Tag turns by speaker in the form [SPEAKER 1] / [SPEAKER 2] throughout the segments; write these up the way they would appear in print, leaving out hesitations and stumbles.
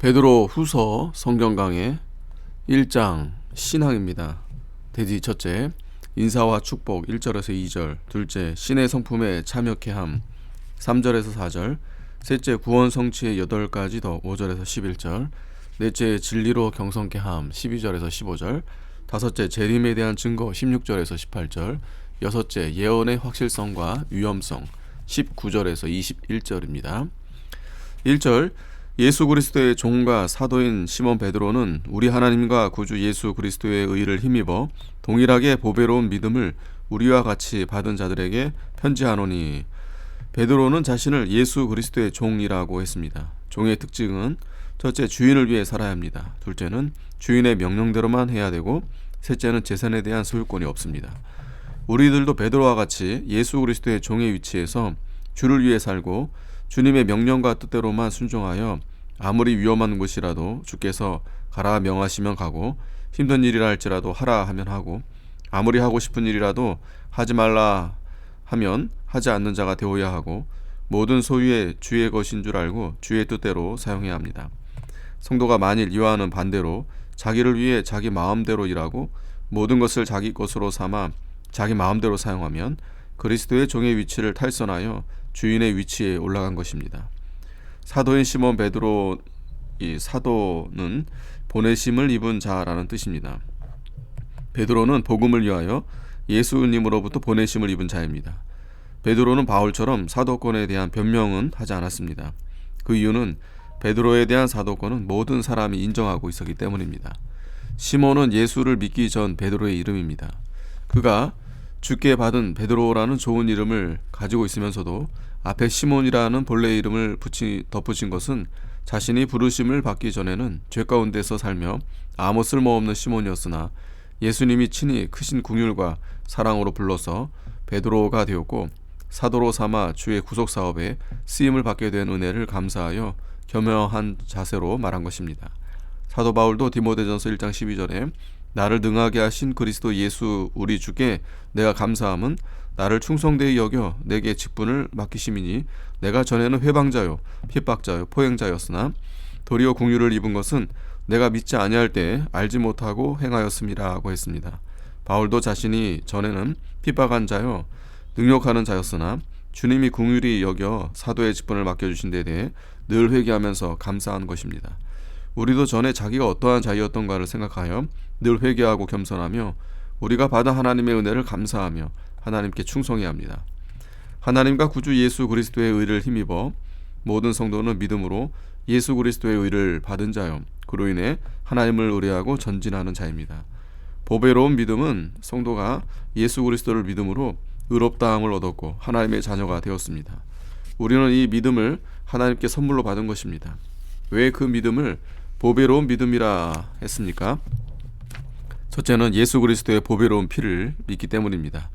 [SPEAKER 1] 베드로 후서 성경 강해 1장 신앙입니다. 대지 첫째, 인사와 축복 1절에서 2절. 둘째, 신의 성품에 참여케 함 3절에서 4절. 셋째, 구원 성취의 8가지 더 5절에서 11절. 넷째, 진리로 경성케 함 12절에서 15절. 다섯째, 재림에 대한 증거 16절에서 18절. 여섯째, 예언의 확실성과 위험성 19절에서 21절입니다. 1절, 예수 그리스도의 종과 사도인 시몬 베드로는 우리 하나님과 구주 예수 그리스도의 의를 힘입어 동일하게 보배로운 믿음을 우리와 같이 받은 자들에게 편지하노니. 베드로는 자신을 예수 그리스도의 종이라고 했습니다. 종의 특징은 첫째, 주인을 위해 살아야 합니다. 둘째는 주인의 명령대로만 해야 되고, 셋째는 재산에 대한 소유권이 없습니다. 우리들도 베드로와 같이 예수 그리스도의 종의 위치에서 주를 위해 살고 주님의 명령과 뜻대로만 순종하여 아무리 위험한 곳이라도 주께서 가라 명하시면 가고, 힘든 일이라 할지라도 하라 하면 하고, 아무리 하고 싶은 일이라도 하지 말라 하면 하지 않는 자가 되어야 하고, 모든 소유의 주의 것인 줄 알고 주의 뜻대로 사용해야 합니다. 성도가 만일 이와는 반대로 자기를 위해 자기 마음대로 일하고 모든 것을 자기 것으로 삼아 자기 마음대로 사용하면 그리스도의 종의 위치를 탈선하여 주인의 위치에 올라간 것입니다. 사도인 시몬 베드로, 이 사도는 보내심을 입은 자라는 뜻입니다. 베드로는 복음을 위하여 예수님으로부터 보내심을 입은 자입니다. 베드로는 바울처럼 사도권에 대한 변명은 하지 않았습니다. 그 이유는 베드로에 대한 사도권은 모든 사람이 인정하고 있었기 때문입니다. 시몬은 예수를 믿기 전 베드로의 이름입니다. 그가 주께 받은 베드로라는 좋은 이름을 가지고 있으면서도 앞에 시몬이라는 본래 이름을 덧붙인 것은 자신이 부르심을 받기 전에는 죄 가운데서 살며 아무 쓸모없는 시몬이었으나 예수님이 친히 크신 긍휼과 사랑으로 불러서 베드로가 되었고, 사도로 삼아 주의 구속사업에 쓰임을 받게 된 은혜를 감사하여 겸허한 자세로 말한 것입니다. 사도 바울도 디모데전서 1장 12절에 나를 능하게 하신 그리스도 예수 우리 주께 내가 감사함은 나를 충성되이 여겨 내게 직분을 맡기심이니 내가 전에는 회방자요 핍박자요 포행자였으나 도리어 긍휼을 입은 것은 내가 믿지 아니할 때 알지 못하고 행하였음이라고 했습니다. 바울도 자신이 전에는 핍박한 자요 능욕하는 자였으나 주님이 긍휼히 여겨 사도의 직분을 맡겨주신 데 대해 늘 회개하면서 감사한 것입니다. 우리도 전에 자기가 어떠한 자였던가를 생각하여 늘 회개하고 겸손하며 우리가 받은 하나님의 은혜를 감사하며 하나님께 충성해야 합니다. 하나님과 구주 예수 그리스도의 의를 힘입어 모든 성도는 믿음으로 예수 그리스도의 의를 받은 자요 그로 인해 하나님을 의뢰하고 전진하는 자입니다. 보배로운 믿음은 성도가 예수 그리스도를 믿음으로 의롭다함을 얻었고 하나님의 자녀가 되었습니다. 우리는 이 믿음을 하나님께 선물로 받은 것입니다. 왜 그 믿음을 보배로운 믿음이라 했습니까? 첫째는 예수 그리스도의 보배로운 피를 믿기 때문입니다.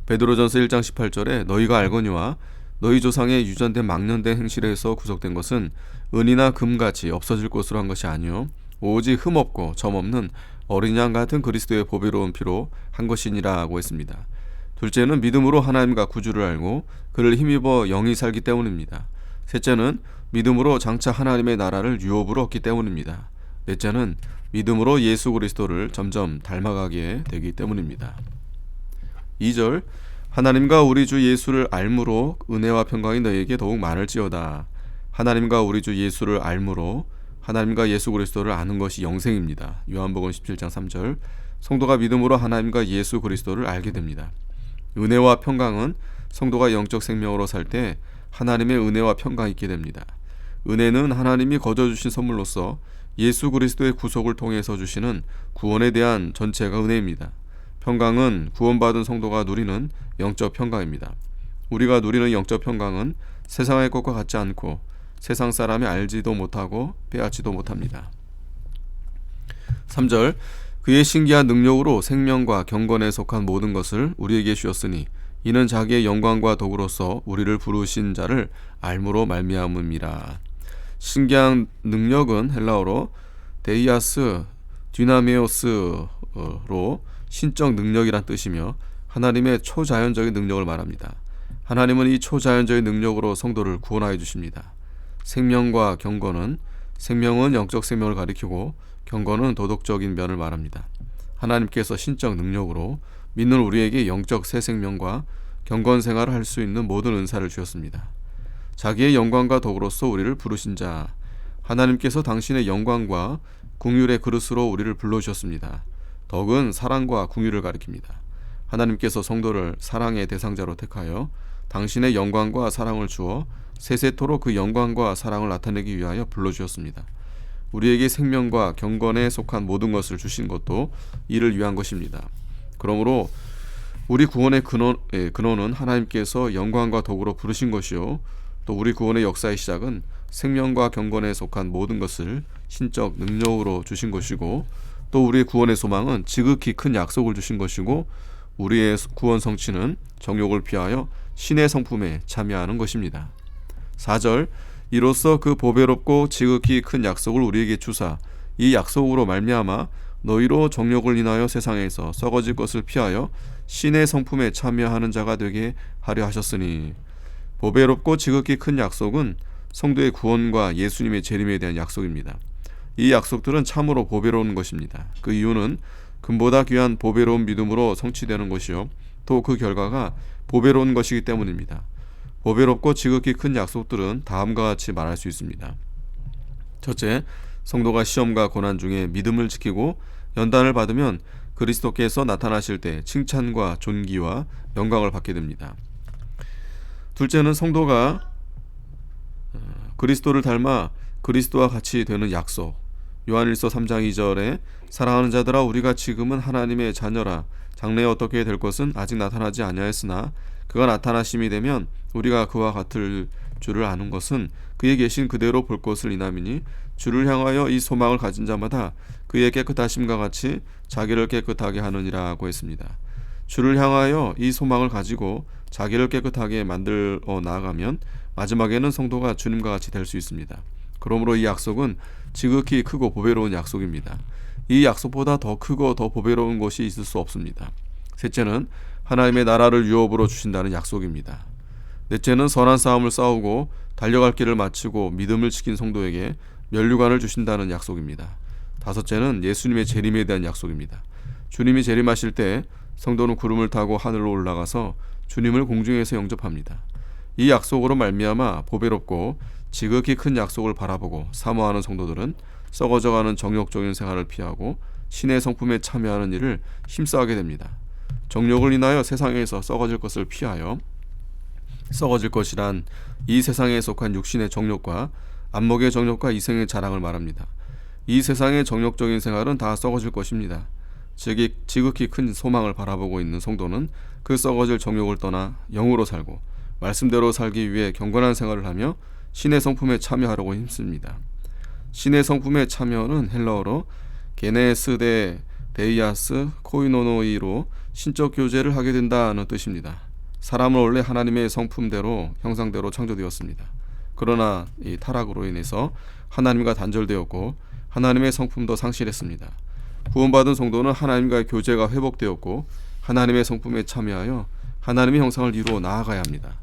[SPEAKER 1] 베드로전서 1장 18절에 너희가 알거니와 너희 조상의 유전된 망령된 행실에서 구속된 것은 은이나 금같이 없어질 것으로 한 것이 아니요 오직 흠없고 점없는 어린 양 같은 그리스도의 보배로운 피로 한 것이니라고 했습니다. 둘째는 믿음으로 하나님과 구주를 알고 그를 힘입어 영이 살기 때문입니다. 셋째는 믿음으로 장차 하나님의 나라를 유업으로 얻기 때문입니다. 넷째는 믿음으로 예수 그리스도를 점점 닮아가게 되기 때문입니다. 2절, 하나님과 우리 주 예수를 알므로 은혜와 평강이 너희에게 더욱 많을지어다. 하나님과 우리 주 예수를 알므로 하나님과 예수 그리스도를 아는 것이 영생입니다. 요한복음 17장 3절, 성도가 믿음으로 하나님과 예수 그리스도를 알게 됩니다. 은혜와 평강은 성도가 영적 생명으로 살 때 하나님의 은혜와 평강이 있게 됩니다. 은혜는 하나님이 거저 주신 선물로서 예수 그리스도의 구속을 통해서 주시는 구원에 대한 전체가 은혜입니다. 평강은 구원받은 성도가 누리는 영적 평강입니다. 우리가 누리는 영적 평강은 세상의 것과 같지 않고 세상 사람이 알지도 못하고 빼앗지도 못합니다. 3절, 그의 신기한 능력으로 생명과 경건에 속한 모든 것을 우리에게 주었으니 이는 자기의 영광과 덕으로서 우리를 부르신 자를 알므로 말미암음이라. 신기한 능력은 헬라어로 데이아스 디나메오스로 신적 능력이란 뜻이며 하나님의 초자연적인 능력을 말합니다. 하나님은 이 초자연적인 능력으로 성도를 구원하여 주십니다. 생명과 경건은 생명은 영적 생명을 가리키고 경건은 도덕적인 면을 말합니다. 하나님께서 신적 능력으로 믿는 우리에게 영적 새 생명과 경건 생활을 할 수 있는 모든 은사를 주셨습니다. 자기의 영광과 덕으로서 우리를 부르신 자, 하나님께서 당신의 영광과 궁율의 그릇으로 우리를 불러주셨습니다. 덕은 사랑과 궁율을 가리킵니다. 하나님께서 성도를 사랑의 대상자로 택하여 당신의 영광과 사랑을 주어 세세토록 그 영광과 사랑을 나타내기 위하여 불러주셨습니다. 우리에게 생명과 경건에 속한 모든 것을 주신 것도 이를 위한 것입니다. 그러므로 우리 구원의 근원은 하나님께서 영광과 덕으로 부르신 것이요, 또 우리 구원의 역사의 시작은 생명과 경건에 속한 모든 것을 신적 능력으로 주신 것이고, 또 우리의 구원의 소망은 지극히 큰 약속을 주신 것이고, 우리의 구원 성취는 정욕을 피하여 신의 성품에 참여하는 것입니다. 4절, 이로써 그 보배롭고 지극히 큰 약속을 우리에게 주사 이 약속으로 말미암아 너희로 정욕을 인하여 세상에서 썩어질 것을 피하여 신의 성품에 참여하는 자가 되게 하려 하셨으니, 보배롭고 지극히 큰 약속은 성도의 구원과 예수님의 재림에 대한 약속입니다. 이 약속들은 참으로 보배로운 것입니다. 그 이유는 금보다 귀한 보배로운 믿음으로 성취되는 것이요, 또 그 결과가 보배로운 것이기 때문입니다. 보배롭고 지극히 큰 약속들은 다음과 같이 말할 수 있습니다. 첫째, 성도가 시험과 고난 중에 믿음을 지키고 연단을 받으면 그리스도께서 나타나실 때 칭찬과 존귀와 영광을 받게 됩니다. 둘째는 성도가 그리스도를 닮아 그리스도와 같이 되는 약속. 요한일서 3장 2절에 사랑하는 자들아, 우리가 지금은 하나님의 자녀라. 장래에 어떻게 될 것은 아직 나타나지 아니하였으나 그가 나타나심이 되면 우리가 그와 같을 줄을 아는 것은 그에 계신 그대로 볼 것을 인함이니, 주를 향하여 이 소망을 가진 자마다 그의 깨끗하심과 같이 자기를 깨끗하게 하느니라고 했습니다. 주를 향하여 이 소망을 가지고 자기를 깨끗하게 만들어 나아가면 마지막에는 성도가 주님과 같이 될 수 있습니다. 그러므로 이 약속은 지극히 크고 보배로운 약속입니다. 이 약속보다 더 크고 더 보배로운 것이 있을 수 없습니다. 셋째는 하나님의 나라를 유업으로 주신다는 약속입니다. 넷째는 선한 싸움을 싸우고 달려갈 길을 마치고 믿음을 지킨 성도에게 면류관을 주신다는 약속입니다. 다섯째는 예수님의 재림에 대한 약속입니다. 주님이 재림하실 때 성도는 구름을 타고 하늘로 올라가서 주님을 공중에서 영접합니다. 이 약속으로 말미암아 보배롭고 지극히 큰 약속을 바라보고 사모하는 성도들은 썩어져가는 정욕적인 생활을 피하고 신의 성품에 참여하는 일을 힘써하게 됩니다. 정욕을 인하여 세상에서 썩어질 것을 피하여, 썩어질 것이란 이 세상에 속한 육신의 정욕과 안목의 정욕과 이생의 자랑을 말합니다. 이 세상의 정욕적인 생활은 다 썩어질 것입니다. 지극히 큰 소망을 바라보고 있는 성도는 그 썩어질 정욕을 떠나 영으로 살고 말씀대로 살기 위해 경건한 생활을 하며 신의 성품에 참여하려고 힘씁니다. 신의 성품에 참여는 헬라어로 게네스 데 데이아스 코이노노이로 신적 교제를 하게 된다는 뜻입니다. 사람은 원래 하나님의 성품대로 형상대로 창조되었습니다. 그러나 이 타락으로 인해서 하나님과 단절되었고 하나님의 성품도 상실했습니다. 구원받은 성도는 하나님과의 교제가 회복되었고 하나님의 성품에 참여하여 하나님의 형상을 이루어 나아가야 합니다.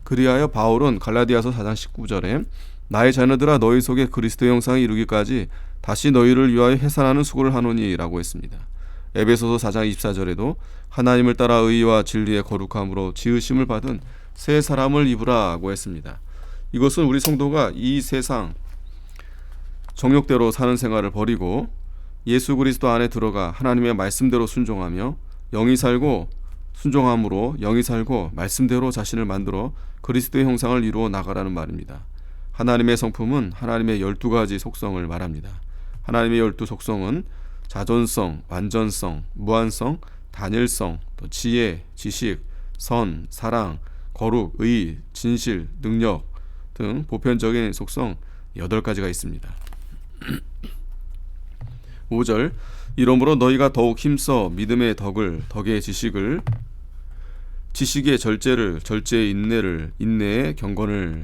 [SPEAKER 1] 그리하여 바울은 갈라디아서 4장 19절에 나의 자녀들아, 너희 속에 그리스도의 형상이 이루기까지 다시 너희를 위하여 해산하는 수고를 하노니 라고 했습니다. 에베소서 4장 24절에도 하나님을 따라 의와 진리의 거룩함으로 지으심을 받은 새 사람을 입으라고 했습니다. 이것은 우리 성도가 이 세상 정욕대로 사는 생활을 버리고 예수 그리스도 안에 들어가 하나님의 말씀대로 순종하며 영이 살고 순종함으로 영이 살고 말씀대로 자신을 만들어 그리스도의 형상을 이루어 나가라는 말입니다. 하나님의 성품은 하나님의 12가지 속성을 말합니다. 하나님의 12속성은 자존성, 완전성, 무한성, 단일성, 또 지혜, 지식, 선, 사랑, 거룩, 의, 진실, 능력 등 보편적인 속성 8가지가 있습니다. 5절, 이러므로 너희가 더욱 힘써 믿음의 덕을, 덕의 지식을, 지식의 절제를, 절제의 인내를, 인내의 경건을.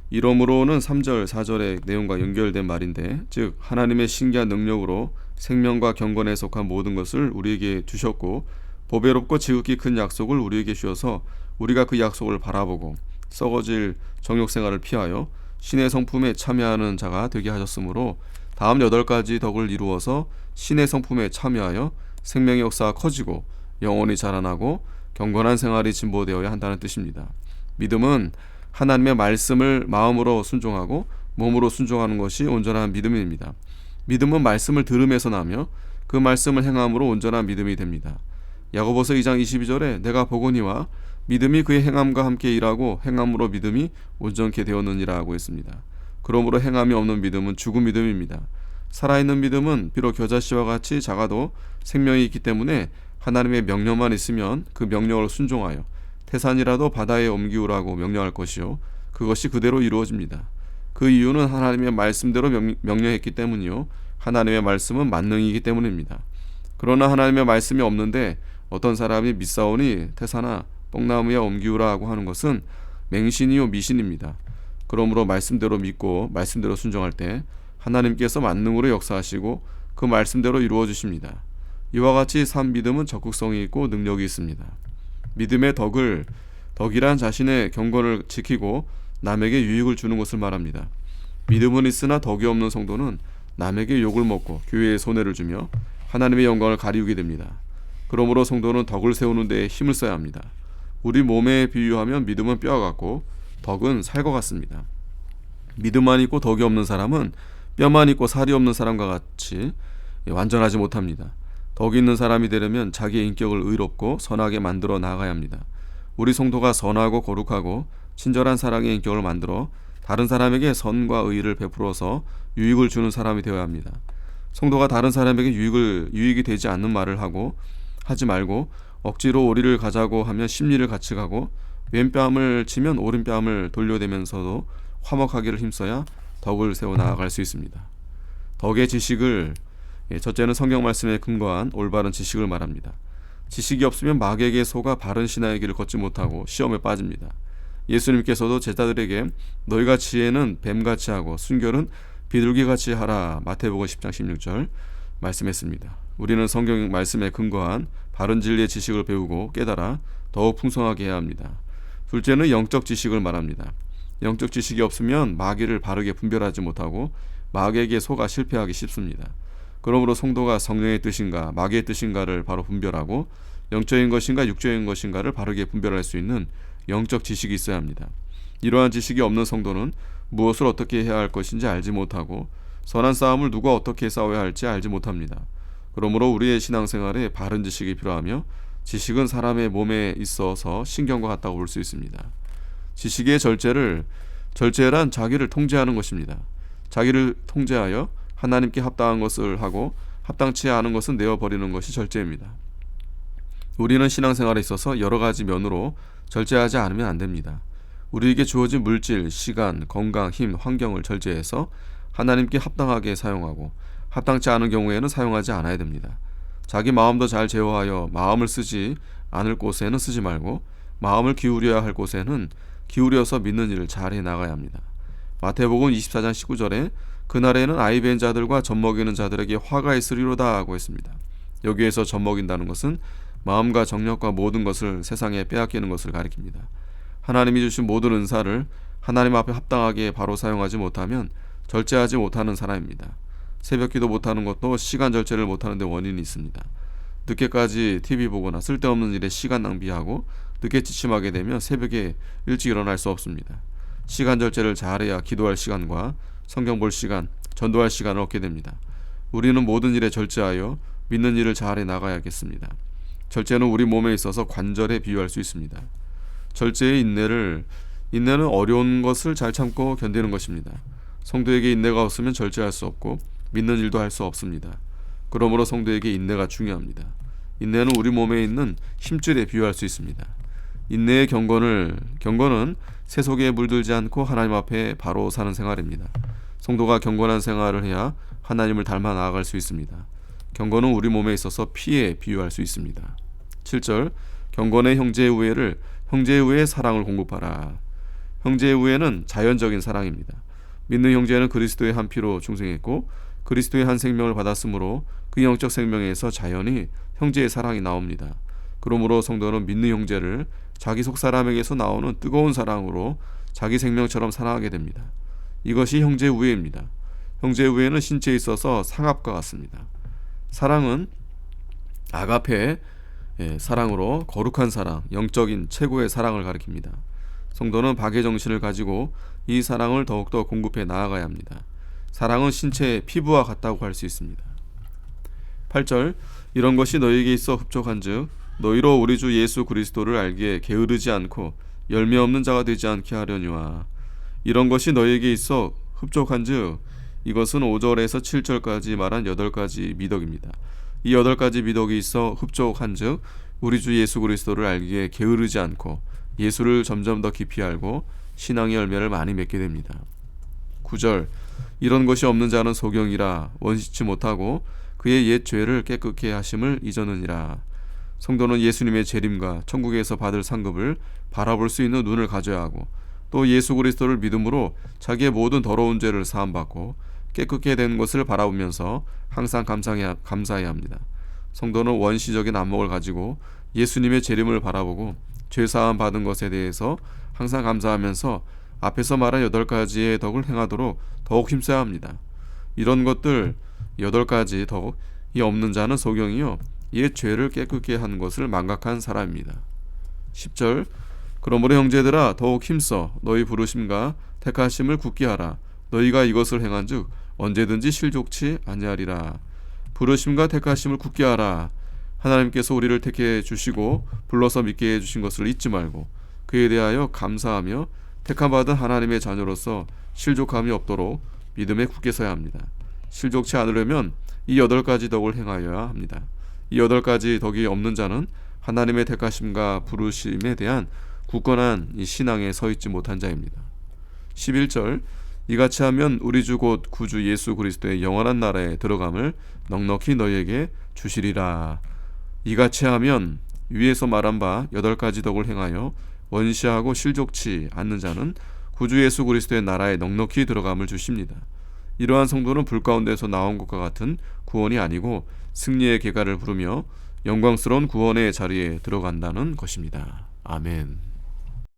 [SPEAKER 1] 이러므로는 3절, 4절의 내용과 연결된 말인데, 즉 하나님의 신기한 능력으로 생명과 경건에 속한 모든 것을 우리에게 주셨고 보배롭고 지극히 큰 약속을 우리에게 주셔서 우리가 그 약속을 바라보고 썩어질 정욕생활을 피하여 신의 성품에 참여하는 자가 되게 하셨으므로 다음 8가지 덕을 이루어서 신의 성품에 참여하여 생명의 역사가 커지고 영혼이 자라나고 경건한 생활이 진보되어야 한다는 뜻입니다. 믿음은 하나님의 말씀을 마음으로 순종하고 몸으로 순종하는 것이 온전한 믿음입니다. 믿음은 말씀을 들음에서 나며 그 말씀을 행함으로 온전한 믿음이 됩니다. 야고보서 2장 22절에 내가 보거니와 믿음이 그의 행함과 함께 일하고 행함으로 믿음이 온전케 되었느니라 하고 있습니다. 그러므로 행함이 없는 믿음은 죽은 믿음입니다. 살아있는 믿음은 비록 겨자씨와 같이 작아도 생명이 있기 때문에 하나님의 명령만 있으면 그 명령을 순종하여 태산이라도 바다에 옮기우라고 명령할 것이요 그것이 그대로 이루어집니다. 그 이유는 하나님의 말씀대로 명령했기 때문이요 하나님의 말씀은 만능이기 때문입니다. 그러나 하나님의 말씀이 없는데 어떤 사람이 믿사오니 태산아 뽕나무에 옮기우라 하고 하는 것은 맹신이요 미신입니다. 그러므로 말씀대로 믿고 말씀대로 순종할 때 하나님께서 만능으로 역사하시고 그 말씀대로 이루어 주십니다. 이와 같이 산 믿음은 적극성이 있고 능력이 있습니다. 믿음의 덕이란 자신의 경건을 지키고 남에게 유익을 주는 것을 말합니다. 믿음은 있으나 덕이 없는 성도는 남에게 욕을 먹고 교회에 손해를 주며 하나님의 영광을 가리우게 됩니다. 그러므로 성도는 덕을 세우는 데에 힘을 써야 합니다. 우리 몸에 비유하면 믿음은 뼈와 같고 덕은 살과 같습니다. 믿음만 있고 덕이 없는 사람은 뼈만 있고 살이 없는 사람과 같이 완전하지 못합니다. 덕이 있는 사람이 되려면 자기의 인격을 의롭고 선하게 만들어 나가야 합니다. 우리 성도가 선하고 거룩하고 친절한 사랑의 인격을 만들어 다른 사람에게 선과 의를 베풀어서 유익을 주는 사람이 되어야 합니다. 성도가 다른 사람에게 유익이 되지 않는 말을 하지 말고 억지로 오리를 가자고 하면 심리를 같이 가고 왼뺨을 치면 오른뺨을 돌려대면서도 화목하기를 힘써야 덕을 세워 나아갈 수 있습니다. 덕의 지식을 첫째는 성경 말씀에 근거한 올바른 지식을 말합니다. 지식이 없으면 마귀에게 속아 바른 신앙의 길을 걷지 못하고 시험에 빠집니다. 예수님께서도 제자들에게 너희가 지혜는 뱀같이 하고 순결은 비둘기같이 하라 마태복음 10장 16절 말씀했습니다. 우리는 성경 말씀에 근거한 바른 진리의 지식을 배우고 깨달아 더욱 풍성하게 해야 합니다. 둘째는 영적 지식을 말합니다. 영적 지식이 없으면 마귀를 바르게 분별하지 못하고 마귀에게 속아 실패하기 쉽습니다. 그러므로 성도가 성령의 뜻인가 마귀의 뜻인가를 바로 분별하고 영적인 것인가 육적인 것인가를 바르게 분별할 수 있는 영적 지식이 있어야 합니다. 이러한 지식이 없는 성도는 무엇을 어떻게 해야 할 것인지 알지 못하고 선한 싸움을 누가 어떻게 싸워야 할지 알지 못합니다. 그러므로 우리의 신앙생활에 바른 지식이 필요하며 지식은 사람의 몸에 있어서 신경과 같다고 볼 수 있습니다. 지식의 절제란 자기를 통제하는 것입니다. 자기를 통제하여 하나님께 합당한 것을 하고 합당치 않은 것은 내어버리는 것이 절제입니다. 우리는 신앙생활에 있어서 여러 가지 면으로 절제하지 않으면 안 됩니다. 우리에게 주어진 물질, 시간, 건강, 힘, 환경을 절제해서 하나님께 합당하게 사용하고 합당치 않은 경우에는 사용하지 않아야 됩니다. 자기 마음도 잘 제어하여 마음을 쓰지 않을 곳에는 쓰지 말고 마음을 기울여야 할 곳에는 기울여서 믿는 일을 잘 해나가야 합니다. 마태복음 24장 19절에 그날에는 아이 벤 자들과 젖먹이는 자들에게 화가 있으리로다 하고 했습니다. 여기에서 젖먹인다는 것은 마음과 정력과 모든 것을 세상에 빼앗기는 것을 가리킵니다. 하나님이 주신 모든 은사를 하나님 앞에 합당하게 바로 사용하지 못하면 절제하지 못하는 사람입니다. 새벽기도 못하는 것도 시간 절제를 못하는 데 원인이 있습니다. 늦게까지 TV 보거나 쓸데없는 일에 시간 낭비하고 늦게 지침하게 되면 새벽에 일찍 일어날 수 없습니다. 시간 절제를 잘해야 기도할 시간과 성경 볼 시간, 전도할 시간을 얻게 됩니다. 우리는 모든 일에 절제하여 믿는 일을 잘해 나가야겠습니다. 절제는 우리 몸에 있어서 관절에 비유할 수 있습니다. 절제의 인내는 어려운 것을 잘 참고 견디는 것입니다. 성도에게 인내가 없으면 절제할 수 없고 믿는 일도 할 수 없습니다. 그러므로 성도에게 인내가 중요합니다. 인내는 우리 몸에 있는 힘줄에 비유할 수 있습니다. 인내의 경건은 세속에 물들지 않고 하나님 앞에 바로 사는 생활입니다. 성도가 경건한 생활을 해야 하나님을 닮아 나아갈 수 있습니다. 경건은 우리 몸에 있어서 피에 비유할 수 있습니다. 7절 경건의 형제의 우애를 형제의 우애의 사랑을 공급하라. 형제의 우애는 자연적인 사랑입니다. 믿는 형제는 그리스도의 한 피로 중생했고 그리스도의 한 생명을 받았으므로 그 영적 생명에서 자연히 형제의 사랑이 나옵니다. 그러므로 성도는 믿는 형제를 자기 속사람에게서 나오는 뜨거운 사랑으로 자기 생명처럼 사랑하게 됩니다. 이것이 형제 우애입니다. 형제 우애는 신체에 있어서 상합과 같습니다. 사랑은 아가페, 사랑으로 거룩한 사랑, 영적인 최고의 사랑을 가리킵니다. 성도는 박의 정신을 가지고 이 사랑을 더욱더 공급해 나아가야 합니다. 사랑은 신체의 피부와 같다고 할 수 있습니다. 8절 이런 것이 너희에게 있어 흡족한즉 너희로 우리 주 예수 그리스도를 알기에 게으르지 않고 열매 없는 자가 되지 않게 하려니와. 이런 것이 너희에게 있어 흡족한즉 이것은 5절에서 7절까지 말한 8가지 미덕입니다. 이 8가지 미덕이 있어 흡족한즉 우리 주 예수 그리스도를 알기에 게으르지 않고 예수를 점점 더 깊이 알고 신앙의 열매를 많이 맺게 됩니다. 9절 이런 것이 없는 자는 소경이라 원시치 못하고 그의 옛 죄를 깨끗게 하심을 잊었느니라. 성도는 예수님의 재림과 천국에서 받을 상급을 바라볼 수 있는 눈을 가져야 하고 또 예수 그리스도를 믿음으로 자기의 모든 더러운 죄를 사함받고 깨끗게 된 것을 바라보면서 항상 감사해야 합니다. 성도는 원시적인 안목을 가지고 예수님의 재림을 바라보고 죄사함 받은 것에 대해서 항상 감사하면서 앞에서 말한 8가지의 덕을 행하도록 더욱 힘써야 합니다. 이런 것들 8가지 덕이 없는 자는 소경이요 옛 죄를 깨끗게 한 것을 망각한 사람입니다. 10절 그러므로 형제들아 더욱 힘써 너희 부르심과 택하심을 굳게 하라. 너희가 이것을 행한즉 언제든지 실족치 아니하리라. 부르심과 택하심을 굳게 하라. 하나님께서 우리를 택해 주시고 불러서 믿게 해주신 것을 잊지 말고 그에 대하여 감사하며 택함받은 하나님의 자녀로서 실족함이 없도록 믿음에 굳게 서야 합니다. 실족치 않으려면 이 8가지 덕을 행하여야 합니다. 이 8가지 덕이 없는 자는 하나님의 택하심과 부르심에 대한 굳건한 이 신앙에 서 있지 못한 자입니다. 11절 이같이 하면 우리 주 곧 구주 예수 그리스도의 영원한 나라에 들어감을 넉넉히 너희에게 주시리라. 이같이 하면 위에서 말한 바 8가지 덕을 행하여 원시하고 실족치 않는 자는 구주 예수 그리스도의 나라에 넉넉히 들어감을 주십니다. 이러한 성도는 불 가운데서 나온 것과 같은 구원이 아니고 승리의 계가를 부르며 영광스러운 구원의 자리에 들어간다는 것입니다. 아멘.